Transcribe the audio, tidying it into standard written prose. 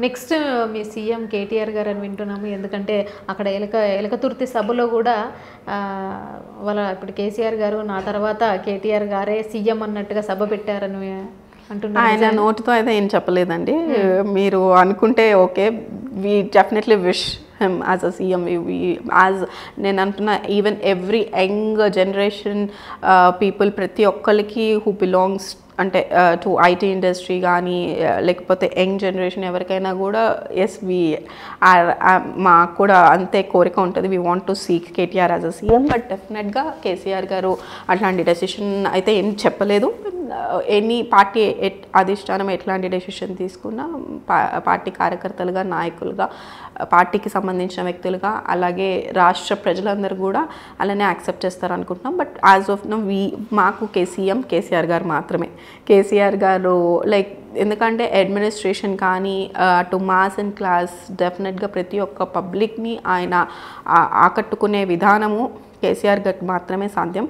Next మీ CM KTR గారు అని వింటున్నాము. ఎందుకంటే అక్కడ ఎలకతుర్తి సభలో కూడా వాళ్ళ ఇప్పుడు కేసీఆర్ గారు నా తర్వాత కేటీఆర్ గారే సీఎం అన్నట్టుగా సభ పెట్టారని అంటున్నారు. ఆయన నోటితో అయితే ఏం చెప్పలేదండి. మీరు అనుకుంటే okay, we definitely wish him as a CM. As నేను అంటున్నా, even every young generation people, ప్రతి ఒక్కరికి హూ బిలాంగ్స్ అంటే టు ఐటీ ఇండస్ట్రీ కానీ లేకపోతే యంగ్ జనరేషన్ ఎవరికైనా కూడా ఎస్ మాకు కూడా అంతే కోరిక ఉంటుంది. We want to seek KTR as a CM. But డెఫినెట్గా కేసీఆర్ గారు అట్లాంటి డెసిషన్ అయితే ఏం చెప్పలేదు. ఎనీ పార్టీ అధిష్టానం ఎట్లాంటి డెసిషన్ తీసుకున్నా పార్టీ కార్యకర్తలుగా, నాయకులుగా, పార్టీకి సంబంధించిన వ్యక్తులుగా, అలాగే రాష్ట్ర ప్రజలందరూ కూడా అలానే యాక్సెప్ట్ చేస్తారు అనుకుంటున్నాం. బట్ యాజ్ ఆఫ్ నౌ మాకు సీఎం కేసీఆర్ గారు మాత్రమే. కేసీఆర్ గారు లైక్ ఎందుకంటే అడ్మినిస్ట్రేషన్ కానీ టు మాస్ అండ్ క్లాస్ డెఫినెట్గా ప్రతి ఒక్క పబ్లిక్ని ఆయన ఆకట్టుకునే విధానము కేసీఆర్ గారికి మాత్రమే సాధ్యం.